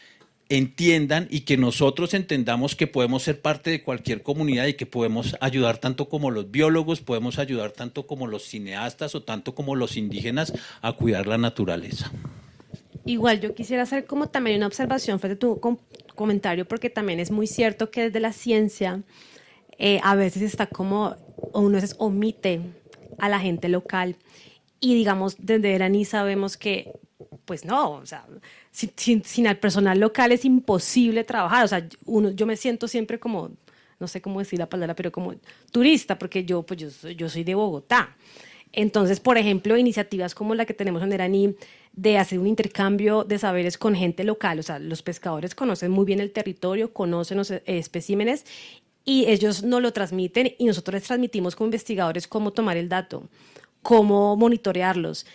entiendan y que nosotros entendamos que podemos ser parte de cualquier comunidad y que podemos ayudar tanto como los biólogos, podemos ayudar tanto como los cineastas o tanto como los indígenas a cuidar la naturaleza. Igual yo quisiera hacer como también una observación frente a tu comentario, porque también es muy cierto que desde la ciencia a veces está como, o uno a veces omite a la gente local, y digamos desde Eraní sabemos que pues no, o sea, sin el personal local es imposible trabajar. O sea, yo me siento siempre como, no sé cómo decir la palabra, pero como turista, porque yo soy de Bogotá. Entonces, por ejemplo, iniciativas como la que tenemos en Eraní, de hacer un intercambio de saberes con gente local. O sea, los pescadores conocen muy bien el territorio, conocen los especímenes, y ellos nos lo transmiten, y nosotros les transmitimos como investigadores cómo tomar el dato, cómo monitorearlos,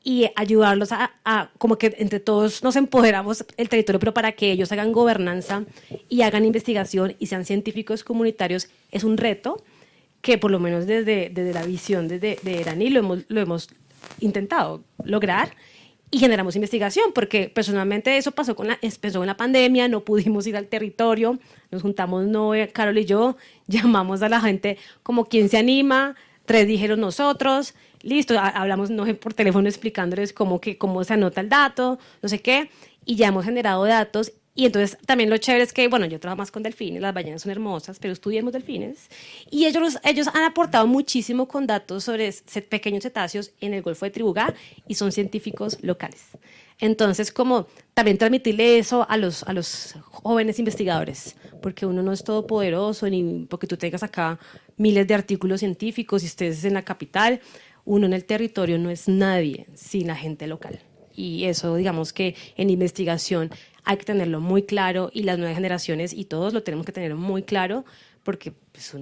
y ayudarlos a como que entre todos nos empoderamos el territorio, pero para que ellos hagan gobernanza y hagan investigación y sean científicos comunitarios es un reto que por lo menos desde la visión de Eraní lo hemos intentado lograr, y generamos investigación, porque personalmente eso empezó en la pandemia, no pudimos ir al territorio, nos juntamos Noé, Carol y yo, llamamos a la gente como quién se anima, 3 dijeron nosotros, listo, hablamos por teléfono explicándoles cómo se anota el dato, no sé qué, y ya hemos generado datos. Y entonces también lo chévere es que, bueno, yo trabajo más con delfines, las ballenas son hermosas, pero estudiamos delfines, y ellos han aportado muchísimo con datos sobre pequeños cetáceos en el Golfo de Tribugá, y son científicos locales. Entonces, como también transmitirle eso a los jóvenes investigadores, porque uno no es todopoderoso, ni porque tú tengas acá miles de artículos científicos y estés en la capital, uno en el territorio no es nadie sin la gente local. Y eso, digamos que en investigación hay que tenerlo muy claro, y las nuevas generaciones y todos lo tenemos que tener muy claro, porque pues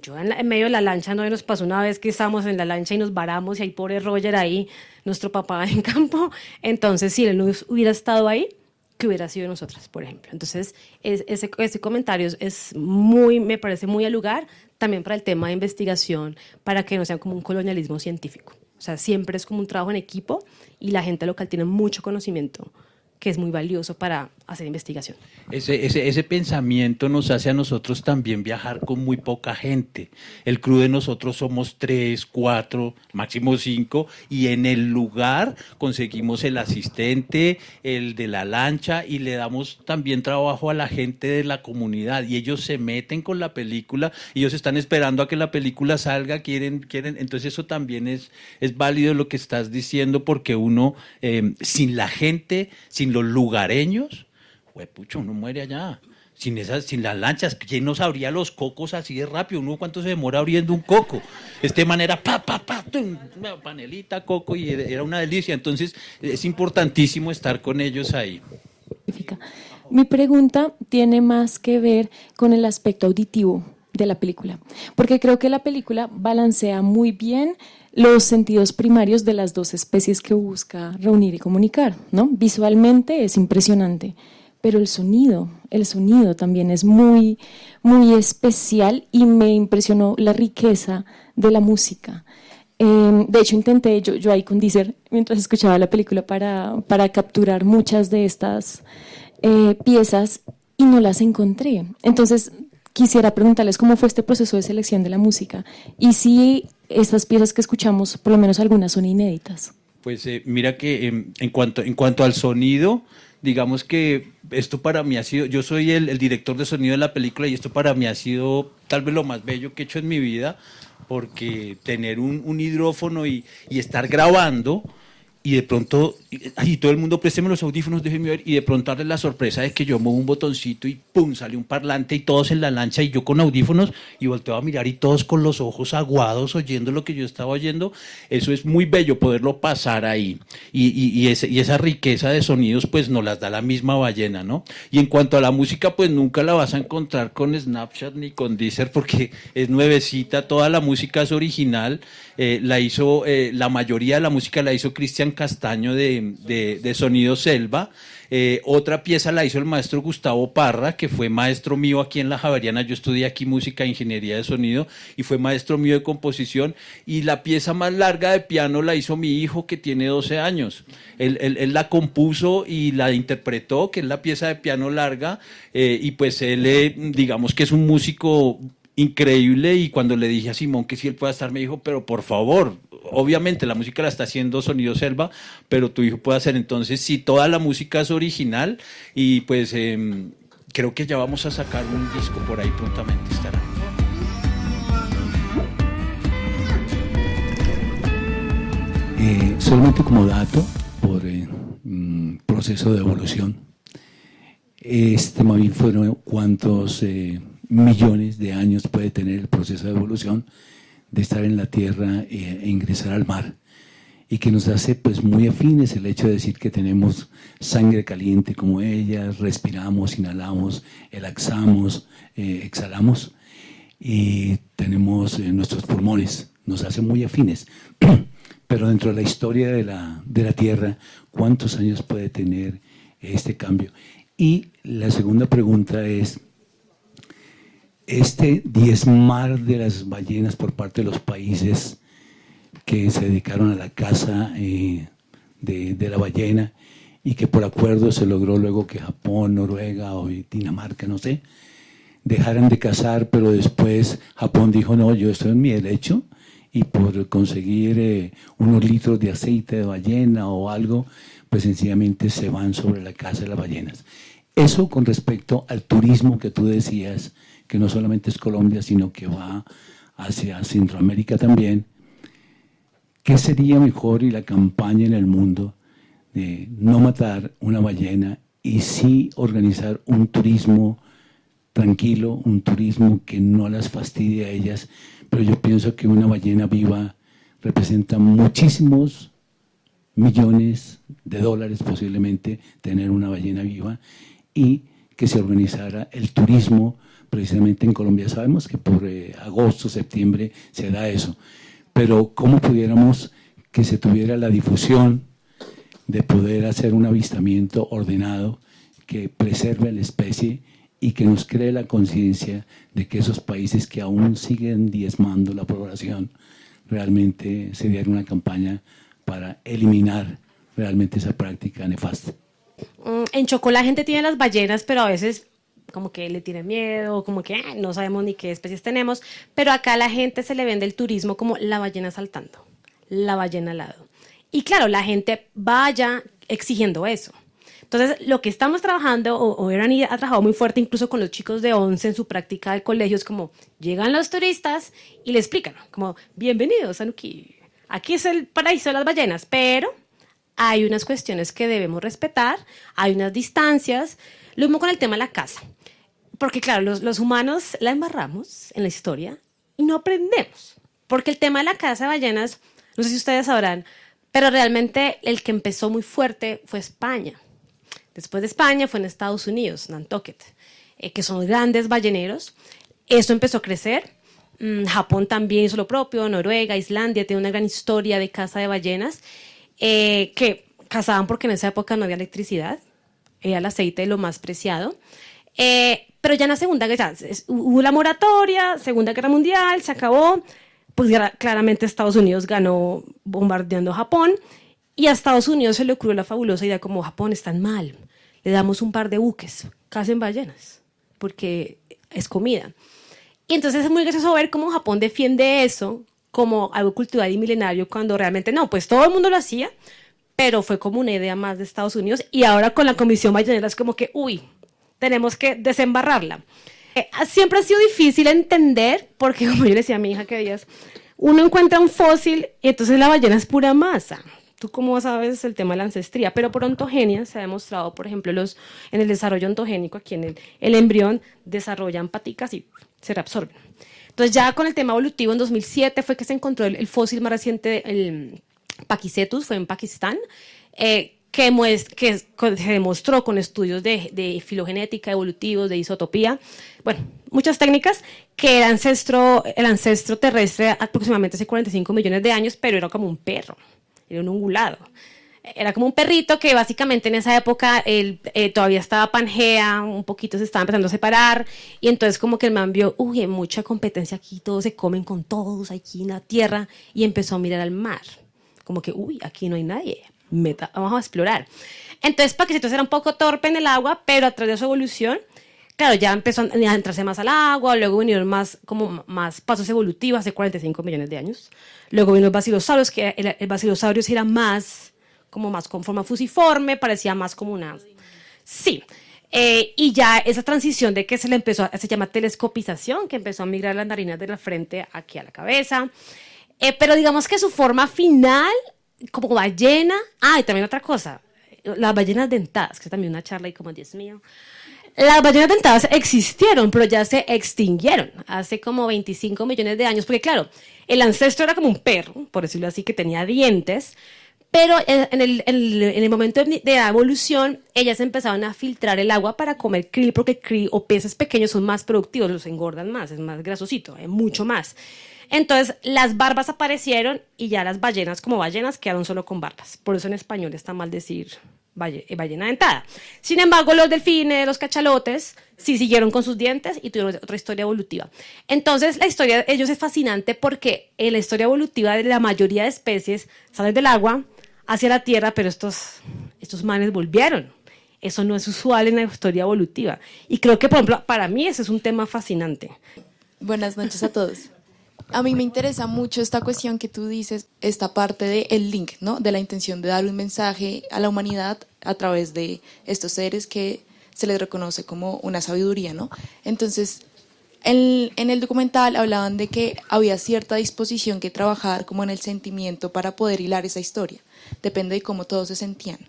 yo en medio de la lancha, no nos pasó una vez que estábamos en la lancha y nos varamos, y ahí pobre Roger ahí, nuestro papá en campo. Entonces, si él no hubiera estado ahí, ¿qué hubiera sido de nosotras, por ejemplo? Entonces, ese comentario me parece muy al lugar, también para el tema de investigación, para que no sea como un colonialismo científico. O sea, siempre es como un trabajo en equipo, y la gente local tiene mucho conocimiento que es muy valioso para hacer investigación. Ese pensamiento nos hace a nosotros también viajar con muy poca gente. El crew de nosotros somos 3, 4, máximo 5, y en el lugar conseguimos el asistente, el de la lancha, y le damos también trabajo a la gente de la comunidad, y ellos se meten con la película, ellos están esperando a que la película salga, quieren, entonces eso también es válido lo que estás diciendo, porque uno, sin la gente, sin los lugareños, pucho, uno muere allá. Sin las lanchas, ¿quién nos abría los cocos así de rápido? ¿Uno cuánto se demora abriendo un coco? De manera, tum, una panelita, coco, y era una delicia. Entonces, es importantísimo estar con ellos ahí. Mi pregunta tiene más que ver con el aspecto auditivo de la película, porque creo que la película balancea muy bien los sentidos primarios de las dos especies que busca reunir y comunicar, ¿no? Visualmente es impresionante, pero el sonido también es muy, muy especial, y me impresionó la riqueza de la música. De hecho, intenté yo ahí con Deezer, mientras escuchaba la película, para capturar muchas de estas piezas, y no las encontré. Entonces, quisiera preguntarles cómo fue este proceso de selección de la música, y si estas piezas que escuchamos, por lo menos algunas, son inéditas. Pues mira que en cuanto al sonido, digamos que esto para mí ha sido, yo soy el director de sonido de la película, y esto para mí ha sido tal vez lo más bello que he hecho en mi vida, porque tener un hidrófono y estar grabando, y de pronto, y todo el mundo, présteme los audífonos, déjeme ver, y de pronto darle la sorpresa de que yo muevo un botoncito y ¡pum!, sale un parlante, y todos en la lancha, y yo con audífonos, y volteo a mirar, y todos con los ojos aguados oyendo lo que yo estaba oyendo. Eso es muy bello, poderlo pasar ahí, y esa riqueza de sonidos pues nos las da la misma ballena, ¿no? Y en cuanto a la música, pues nunca la vas a encontrar con Snapchat ni con Deezer, porque es nuevecita, toda la música es original. La hizo, la mayoría de la música la hizo Cristian Castaño de Sonido Selva. Otra pieza la hizo el maestro Gustavo Parra, que fue maestro mío aquí en la Javeriana. Yo estudié aquí música e ingeniería de sonido, y fue maestro mío de composición. Y la pieza más larga de piano la hizo mi hijo, que tiene 12 años. Él la compuso y la interpretó, que es la pieza de piano larga, y pues él, digamos que es un músico increíble, y cuando le dije a Simón que si él puede estar, me dijo, pero por favor, obviamente la música la está haciendo Sonido Selva, pero tu hijo puede hacer. Entonces sí, toda la música es original, y pues creo que ya vamos a sacar un disco por ahí, prontamente estará. Solamente como dato, por proceso de evolución, más bien fueron cuántos millones de años puede tener el proceso de evolución de estar en la tierra e ingresar al mar, y que nos hace pues muy afines el hecho de decir que tenemos sangre caliente como ellas, respiramos, inhalamos, exhalamos, exhalamos, y tenemos nuestros pulmones, nos hace muy afines. Pero dentro de la historia de la tierra, ¿cuántos años puede tener este cambio? Y la segunda pregunta es, este diezmar de las ballenas por parte de los países que se dedicaron a la caza de la ballena, y que por acuerdo se logró luego que Japón, Noruega o Dinamarca, no sé, dejaran de cazar, pero después Japón dijo, no, yo estoy en mi derecho, y por conseguir unos litros de aceite de ballena o algo, pues sencillamente se van sobre la caza de las ballenas. Eso con respecto al turismo que tú decías, que no solamente es Colombia, sino que va hacia Centroamérica también. ¿Qué sería mejor, y la campaña en el mundo, de no matar una ballena y sí organizar un turismo tranquilo, un turismo que no las fastidie a ellas? Pero yo pienso que una ballena viva representa muchísimos millones de dólares, posiblemente, tener una ballena viva, y que se organizara el turismo. Precisamente en Colombia sabemos que por agosto, septiembre se da eso, pero ¿cómo pudiéramos que se tuviera la difusión de poder hacer un avistamiento ordenado que preserve a la especie y que nos cree la conciencia de que esos países que aún siguen diezmando la población, realmente se diera una campaña para eliminar realmente esa práctica nefasta? En Chocó la gente tiene las ballenas, pero a veces como que le tiene miedo, como que no sabemos ni qué especies tenemos, pero acá a la gente se le vende el turismo como la ballena saltando, la ballena al lado. Y claro, la gente vaya exigiendo eso. Entonces, lo que estamos trabajando, o Erani ha trabajado muy fuerte incluso con los chicos de 11 en su práctica del colegio, es como, llegan los turistas y le explican, como, bienvenidos a Nuquí, aquí es el paraíso de las ballenas, pero hay unas cuestiones que debemos respetar, hay unas distancias, lo mismo con el tema de la caza, porque claro, los humanos la embarramos en la historia y no aprendemos, porque el tema de la caza de ballenas, no sé si ustedes sabrán, pero realmente el que empezó muy fuerte fue España. Después de España fue en Estados Unidos, Nantucket, que son grandes balleneros. Eso empezó a crecer. Japón también hizo lo propio, Noruega, Islandia, tiene una gran historia de caza de ballenas, que cazaban porque en esa época no había electricidad, era el aceite lo más preciado. Pero ya en la Segunda Guerra, hubo la moratoria, Segunda Guerra Mundial, se acabó, pues claramente Estados Unidos ganó bombardeando Japón, y a Estados Unidos se le ocurrió la fabulosa idea como Japón está mal, le damos un par de buques, cacen ballenas, porque es comida. Y entonces es muy gracioso ver cómo Japón defiende eso como algo cultural y milenario, cuando realmente no, pues todo el mundo lo hacía, pero fue como una idea más de Estados Unidos, y ahora con la Comisión Ballenera es como que, uy, tenemos que desembarrarla. Siempre ha sido difícil entender, porque como yo le decía a mi hija que días, uno encuentra un fósil y entonces la ballena es pura masa. Tú cómo sabes el tema de la ancestría, pero por ontogenia se ha demostrado, por ejemplo, en el desarrollo ontogénico, aquí en el embrión desarrollan paticas y se reabsorben. Entonces ya con el tema evolutivo en 2007 fue que se encontró el fósil más reciente, el Pakicetus, fue en Pakistán, que se demostró con estudios de filogenética, evolutivos, de isotopía, bueno, muchas técnicas, que el ancestro terrestre aproximadamente hace 45 millones de años, pero era como un perro. Era un ungulado. Era como un perrito que básicamente en esa época todavía estaba Pangea, un poquito se estaba empezando a separar, y entonces como que el man vio, uy, hay mucha competencia aquí, todos se comen con todos aquí en la tierra, y empezó a mirar al mar. Como que, uy, aquí no hay nadie, vamos a explorar. Entonces Pakicetus era un poco torpe en el agua, pero a través de su evolución, claro, ya empezó a entrarse más al agua, luego vinieron más pasos evolutivos hace 45 millones de años. Luego vino el Basilosaurus, que el Basilosaurus era más con forma fusiforme, parecía más como una... Sí, y ya esa transición de que se llama telescopización, que empezó a migrar las narinas de la frente aquí a la cabeza. Pero digamos que su forma final, como ballena... y también otra cosa, las ballenas dentadas, que es también una charla y como, Dios mío... Las ballenas dentadas existieron, pero ya se extinguieron hace como 25 millones de años, porque claro, el ancestro era como un perro, por decirlo así, que tenía dientes, pero en el momento de la evolución, ellas empezaron a filtrar el agua para comer krill, porque krill o peces pequeños son más productivos, los engordan más, es más grasosito, mucho más. Entonces, las barbas aparecieron y ya las ballenas como ballenas quedaron solo con barbas. Por eso en español está mal decir ballena dentada. Sin embargo, los delfines, los cachalotes, sí siguieron con sus dientes y tuvieron otra historia evolutiva. Entonces, la historia de ellos es fascinante porque en la historia evolutiva de la mayoría de especies salen del agua hacia la tierra, pero estos manes volvieron. Eso no es usual en la historia evolutiva. Y creo que, por ejemplo, para mí ese es un tema fascinante. Buenas noches a todos. A mí me interesa mucho esta cuestión que tú dices, esta parte del link, ¿no? De la intención de dar un mensaje a la humanidad a través de estos seres que se les reconoce como una sabiduría, ¿no? Entonces, en el documental hablaban de que había cierta disposición que trabajar como en el sentimiento para poder hilar esa historia. Depende de cómo todos se sentían.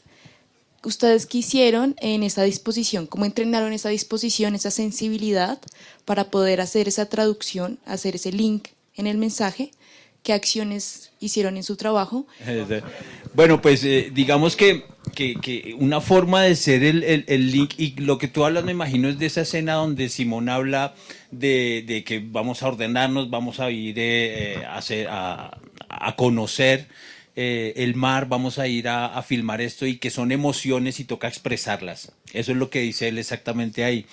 ¿Ustedes qué hicieron en esa disposición? ¿Cómo entrenaron esa disposición, esa sensibilidad para poder hacer esa traducción, hacer ese link en el mensaje? ¿Qué acciones hicieron en su trabajo? Bueno, pues digamos que una forma de ser el link, y lo que tú hablas me imagino es de esa escena donde Simón habla de que vamos a ordenarnos, vamos a ir a conocer el mar, vamos a ir a filmar esto, y que son emociones y toca expresarlas. Eso es lo que dice él exactamente ahí.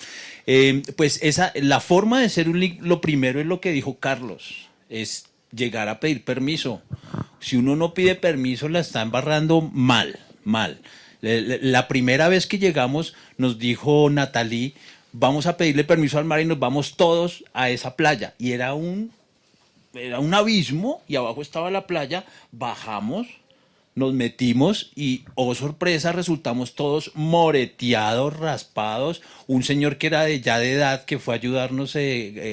Pues la forma de ser un link, lo primero es lo que dijo Carlos, es llegar a pedir permiso. Si uno no pide permiso, la está embarrando mal. La primera vez que llegamos nos dijo Natalie, vamos a pedirle permiso al mar y nos vamos todos a esa playa. Y era un abismo y abajo estaba la playa, bajamos, nos metimos y, oh sorpresa, resultamos todos moreteados, raspados. Un señor que era ya de edad, que fue a ayudarnos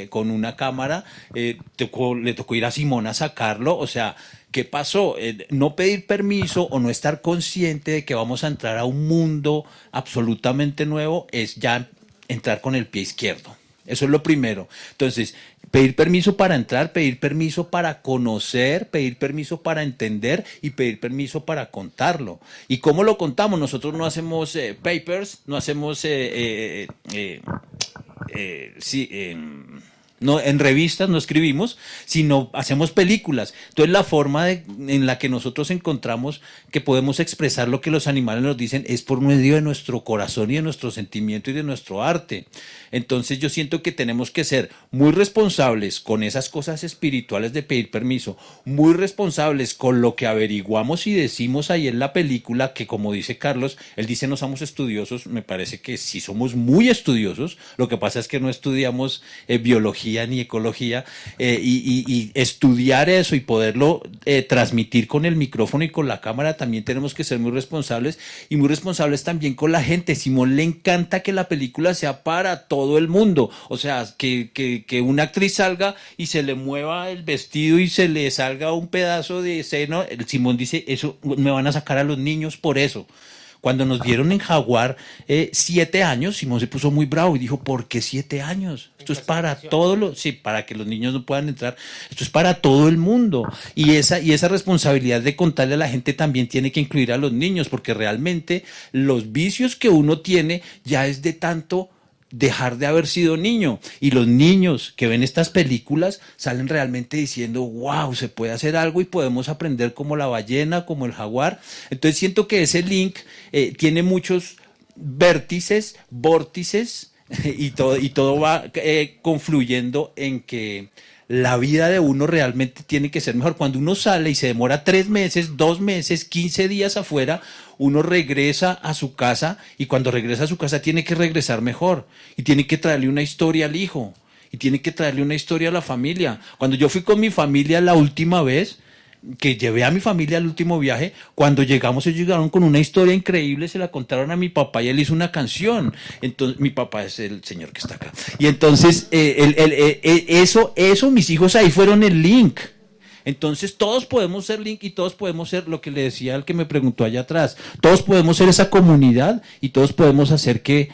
con una cámara, le tocó ir a Simón a sacarlo. O sea, ¿qué pasó? No pedir permiso o no estar consciente de que vamos a entrar a un mundo absolutamente nuevo es ya entrar con el pie izquierdo. Eso es lo primero. Entonces, pedir permiso para entrar, pedir permiso para conocer, pedir permiso para entender y pedir permiso para contarlo. ¿Y cómo lo contamos? Nosotros no hacemos papers, no hacemos no, en revistas no escribimos, sino hacemos películas. Entonces la forma en la que nosotros encontramos que podemos expresar lo que los animales nos dicen es por medio de nuestro corazón y de nuestro sentimiento y de nuestro arte. Entonces yo siento que tenemos que ser muy responsables con esas cosas espirituales de pedir permiso, muy responsables con lo que averiguamos y decimos ahí en la película, que como dice Carlos, él dice no somos estudiosos, me parece que sí somos muy estudiosos, lo que pasa es que no estudiamos biología ni ecología, y estudiar eso y poderlo transmitir con el micrófono y con la cámara, también tenemos que ser muy responsables y muy responsables también con la gente. Simón le encanta que la película sea para todo el mundo, o sea, que una actriz salga y se le mueva el vestido y se le salga un pedazo de seno. El Simón dice, eso me van a sacar a los niños por eso. Cuando nos dieron en Jaguar 7 años, Simón se puso muy bravo y dijo, ¿por qué 7 años? Esto es para sí, para que los niños no puedan entrar, esto es para todo el mundo. Y esa responsabilidad de contarle a la gente también tiene que incluir a los niños, porque realmente los vicios que uno tiene ya es de tanto dejar de haber sido niño, y los niños que ven estas películas salen realmente diciendo wow, se puede hacer algo y podemos aprender como la ballena, como el jaguar. Entonces siento que ese link tiene muchos vórtices y todo va confluyendo en que la vida de uno realmente tiene que ser mejor. Cuando uno sale y se demora 3 meses, 2 meses, 15 días afuera, uno regresa a su casa, y cuando regresa a su casa tiene que regresar mejor y tiene que traerle una historia al hijo y tiene que traerle una historia a la familia. Cuando yo fui con mi familia la última vez, que llevé a mi familia al último viaje, cuando llegamos ellos llegaron con una historia increíble, se la contaron a mi papá y él hizo una canción. Entonces mi papá es el señor que está acá, y entonces eso mis hijos ahí fueron el link. Entonces todos podemos ser link y todos podemos ser lo que le decía al que me preguntó allá atrás, todos podemos ser esa comunidad y todos podemos hacer que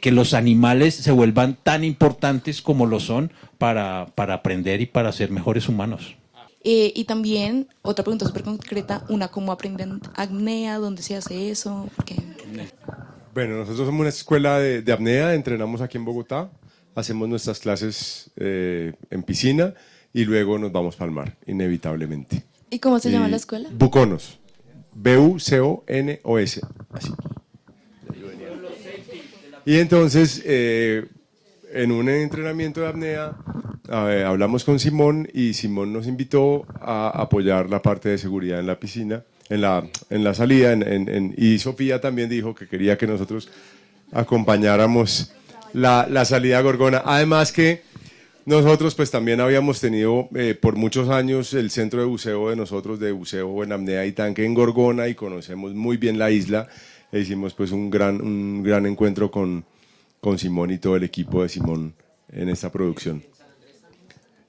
los animales se vuelvan tan importantes como lo son para aprender y para ser mejores humanos. Y también, otra pregunta súper concreta, ¿cómo aprenden apnea? ¿Dónde se hace eso? Porque... Bueno, nosotros somos una escuela de apnea, entrenamos aquí en Bogotá, hacemos nuestras clases en piscina y luego nos vamos para el mar, inevitablemente. ¿Y cómo se llama la escuela? Buconos, Buconos, así. Y entonces, en un entrenamiento de apnea, hablamos con Simón y Simón nos invitó a apoyar la parte de seguridad en la piscina, en la salida, y Sofía también dijo que quería que nosotros acompañáramos la salida a Gorgona. Además que nosotros pues también habíamos tenido por muchos años el centro de buceo de nosotros, de buceo en apnea y tanque en Gorgona, y conocemos muy bien la isla. E hicimos pues un gran encuentro con Simón y todo el equipo de Simón en esta producción.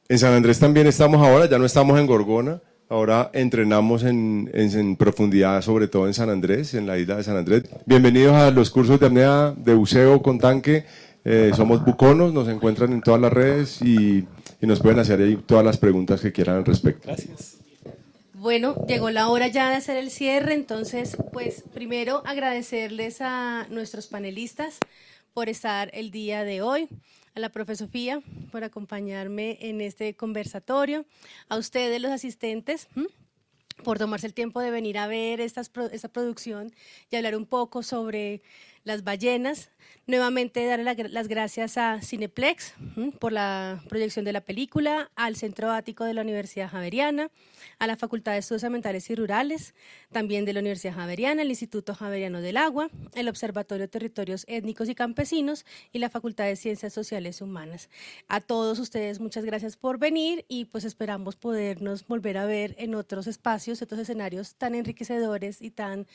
En San Andrés también estamos ahora, ya no estamos en Gorgona, ahora entrenamos en profundidad, sobre todo en San Andrés, en la isla de San Andrés. Bienvenidos a los cursos de apnea de buceo con tanque, somos Buconos, nos encuentran en todas las redes y nos pueden hacer ahí todas las preguntas que quieran al respecto. Gracias. Bueno, llegó la hora ya de hacer el cierre, entonces, pues primero agradecerles a nuestros panelistas por estar el día de hoy, a la profe Sofía por acompañarme en este conversatorio, a ustedes los asistentes por tomarse el tiempo de venir a ver esta producción y hablar un poco sobre las ballenas. Nuevamente darle las gracias a Cineplex por la proyección de la película, al Centro Ático de la Universidad Javeriana, a la Facultad de Estudios Ambientales y Rurales, también de la Universidad Javeriana, el Instituto Javeriano del Agua, el Observatorio de Territorios Étnicos y Campesinos y la Facultad de Ciencias Sociales y Humanas. A todos ustedes muchas gracias por venir y pues esperamos podernos volver a ver en otros espacios, otros escenarios tan enriquecedores y tan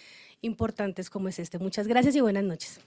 importantes como es este. Muchas gracias y buenas noches.